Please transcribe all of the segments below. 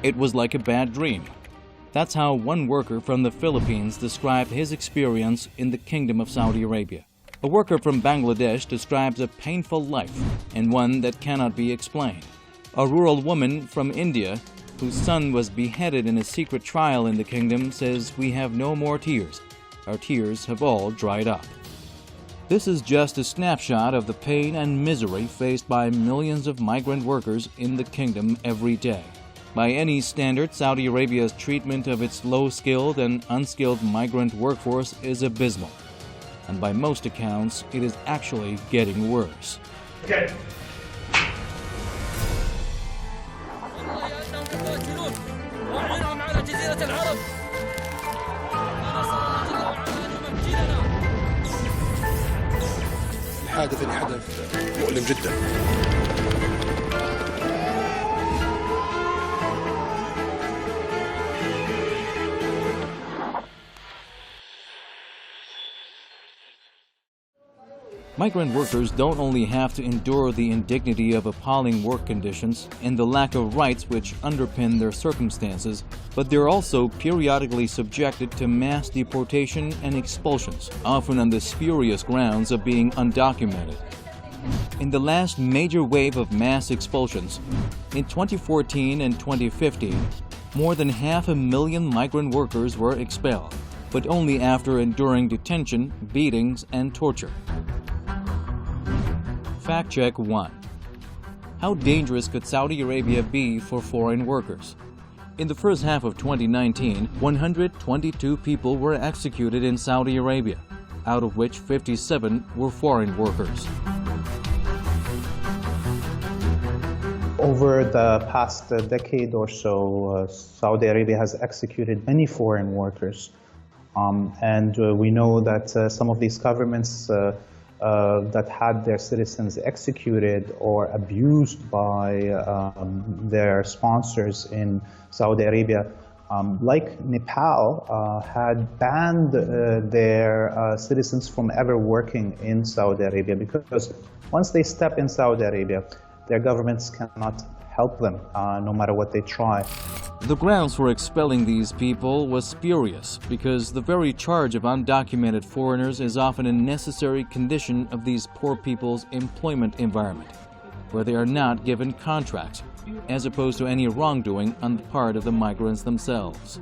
It was like a bad dream. That's how one worker from the Philippines described his experience in the Kingdom of Saudi Arabia. A worker from Bangladesh describes a painful life and one that cannot be explained. A rural woman from India, whose son was beheaded in a secret trial in the kingdom, says, "We have no more tears. Our tears have all dried up." This is just a snapshot of the pain and misery faced by millions of migrant workers in the kingdom every day. By any standard, Saudi Arabia's treatment of its low-skilled and unskilled migrant workforce is abysmal. And by most accounts, it is actually getting worse. Okay. الحادث اللي حدث مؤلم جدا. Migrant workers don't only have to endure the indignity of appalling work conditions and the lack of rights which underpin their circumstances, but they're also periodically subjected to mass deportation and expulsions, often on the spurious grounds of being undocumented. In the last major wave of mass expulsions, in 2014 and 2015, more than 500,000 migrant workers were expelled, but only after enduring detention, beatings, and torture. Fact check 1. How dangerous could Saudi Arabia be for foreign workers? In the first half of 2019, 122 people were executed in Saudi Arabia, out of which 57 were foreign workers. Over the past decade or so, Saudi Arabia has executed many foreign workers. We know that some of these governments that had their citizens executed or abused by their sponsors in Saudi Arabia, like Nepal, had banned their citizens from ever working in Saudi Arabia, because once they step in Saudi Arabia, their governments cannot help them, no matter what they try. The grounds for expelling these people was spurious, because the very charge of undocumented foreigners is often a necessary condition of these poor people's employment environment, where they are not given contracts, as opposed to any wrongdoing on the part of the migrants themselves.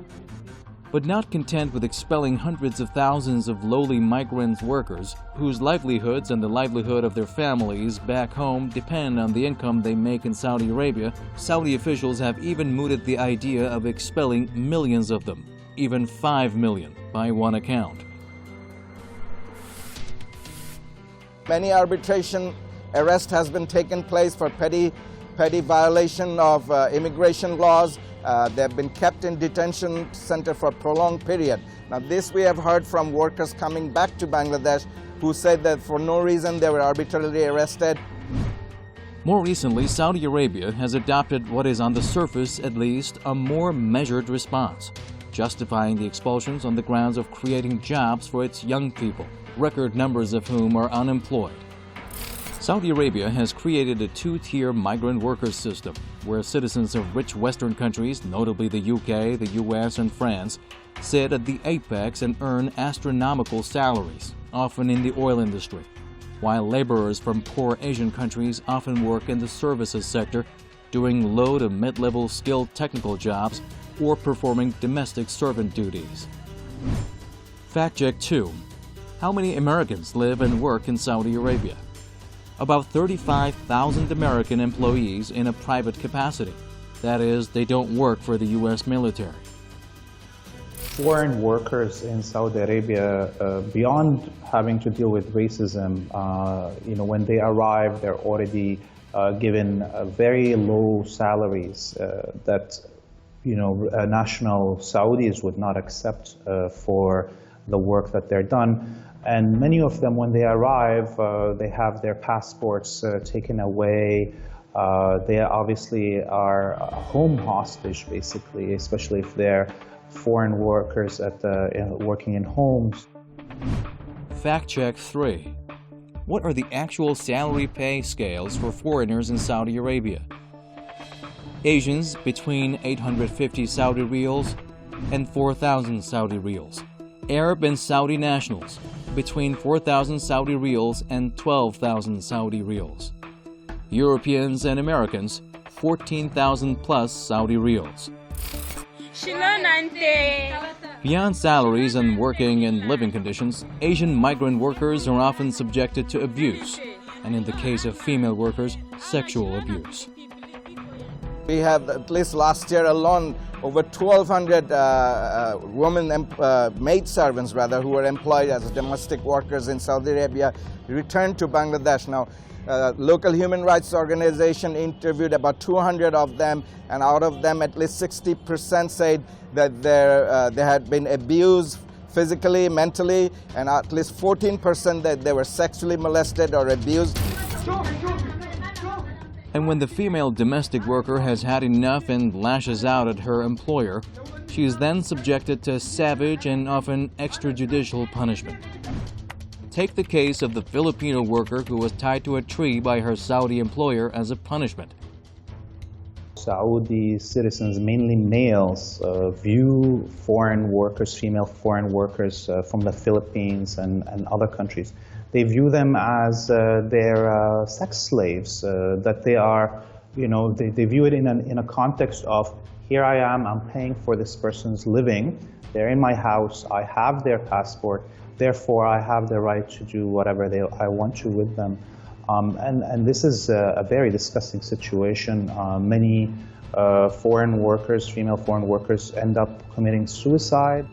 But not content with expelling hundreds of thousands of lowly migrant workers, whose livelihoods and the livelihood of their families back home depend on the income they make in Saudi Arabia, Saudi officials have even mooted the idea of expelling millions of them, even 5 million by one account. Many arbitration arrest has been taken place for petty violation of immigration laws. They have been kept in detention center for a prolonged period. Now this we have heard from workers coming back to Bangladesh who said that for no reason they were arbitrarily arrested. More recently, Saudi Arabia has adopted what is on the surface at least a more measured response, justifying the expulsions on the grounds of creating jobs for its young people, record numbers of whom are unemployed. Saudi Arabia has created a two-tier migrant workers system where citizens of rich Western countries, notably the UK, the US, and France, sit at the apex and earn astronomical salaries, often in the oil industry, while laborers from poor Asian countries often work in the services sector, doing low to mid-level skilled technical jobs or performing domestic servant duties. Fact check 2. How many Americans live and work in Saudi Arabia? About 35,000 American employees in a private capacity. That is, they don't work for the U.S. military. Foreign workers in Saudi Arabia, beyond having to deal with racism, when they arrive, they're already given very low salaries that national Saudis would not accept for the work that they're done. And many of them, when they arrive, they have their passports taken away. They obviously are home hostage, basically, especially if they're foreign workers working in homes. Fact check 3. What are the actual salary pay scales for foreigners in Saudi Arabia? Asians between 850 Saudi riyals and 4,000 Saudi riyals. Arab and Saudi nationals between 4,000 Saudi riyals and 12,000 Saudi riyals. Europeans and Americans 14,000 plus Saudi riyals. Beyond salaries and working and living conditions, Asian migrant workers are often subjected to abuse, and in the case of female workers, sexual abuse. We have, at least last year alone, over 1,200 maid servants who were employed as domestic workers in Saudi Arabia returned to Bangladesh. Now, local human rights organization interviewed about 200 of them, and out of them at least 60% said that they had been abused physically, mentally, and at least 14% that they were sexually molested or abused. And when the female domestic worker has had enough and lashes out at her employer, she is then subjected to savage and often extrajudicial punishment. Take the case of the Filipino worker who was tied to a tree by her Saudi employer as a punishment. Saudi citizens, mainly males, view foreign workers, female foreign workers from the Philippines and other countries. They view them as their sex slaves, that they are, they view it in a context of, here I am, I'm paying for this person's living, they're in my house, I have their passport, therefore I have the right to do whatever I want to with them. And this is a very disgusting situation. Many foreign workers, female foreign workers, end up committing suicide.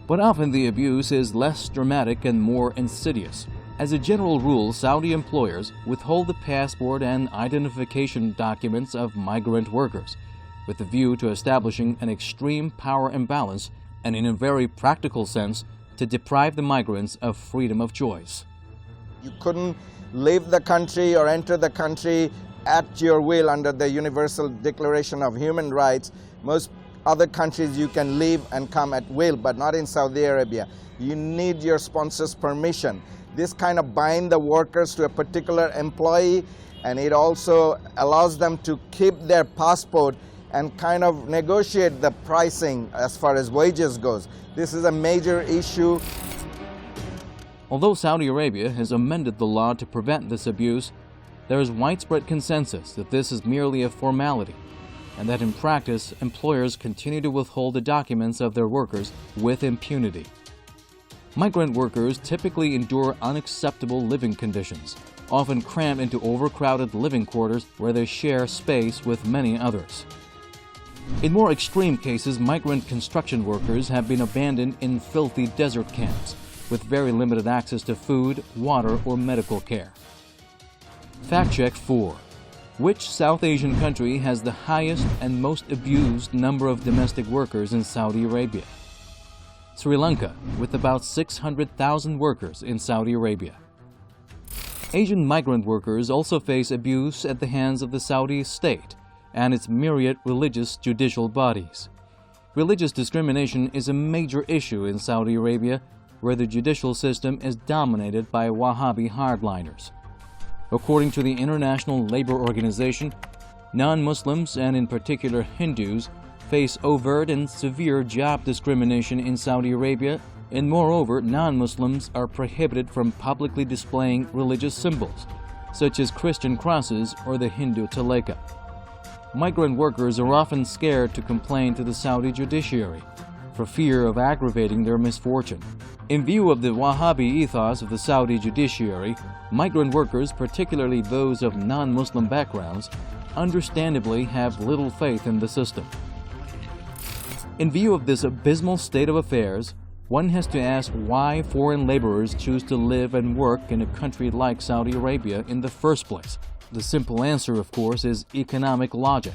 But often the abuse is less dramatic and more insidious. As a general rule, Saudi employers withhold the passport and identification documents of migrant workers, with the view to establishing an extreme power imbalance and, in a very practical sense, to deprive the migrants of freedom of choice. You couldn't leave the country or enter the country at your will under the Universal Declaration of Human Rights. Most other countries you can leave and come at will, but not in Saudi Arabia. You need your sponsor's permission. This kind of binds the workers to a particular employee, and it also allows them to keep their passport and kind of negotiate the pricing as far as wages goes. This is a major issue. Although Saudi Arabia has amended the law to prevent this abuse, there is widespread consensus that this is merely a formality, and that in practice, employers continue to withhold the documents of their workers with impunity. Migrant workers typically endure unacceptable living conditions, often crammed into overcrowded living quarters where they share space with many others. In more extreme cases, migrant construction workers have been abandoned in filthy desert camps, with very limited access to food, water, or medical care. Fact check 4. Which South Asian country has the highest and most abused number of domestic workers in Saudi Arabia? Sri Lanka, with about 600,000 workers in Saudi Arabia. Asian migrant workers also face abuse at the hands of the Saudi state and its myriad religious judicial bodies. Religious discrimination is a major issue in Saudi Arabia, where the judicial system is dominated by Wahhabi hardliners. According to the International Labor Organization, non-Muslims, and in particular Hindus, face overt and severe job discrimination in Saudi Arabia, and moreover, non-Muslims are prohibited from publicly displaying religious symbols, such as Christian crosses or the Hindu taleka. Migrant workers are often scared to complain to the Saudi judiciary, for fear of aggravating their misfortune. In view of the Wahhabi ethos of the Saudi judiciary, migrant workers, particularly those of non-Muslim backgrounds, understandably have little faith in the system. In view of this abysmal state of affairs, one has to ask why foreign laborers choose to live and work in a country like Saudi Arabia in the first place. The simple answer, of course, is economic logic.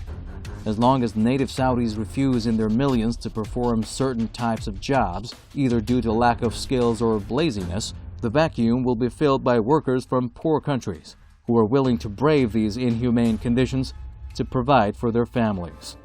As long as native Saudis refuse in their millions to perform certain types of jobs, either due to lack of skills or laziness, the vacuum will be filled by workers from poor countries who are willing to brave these inhumane conditions to provide for their families.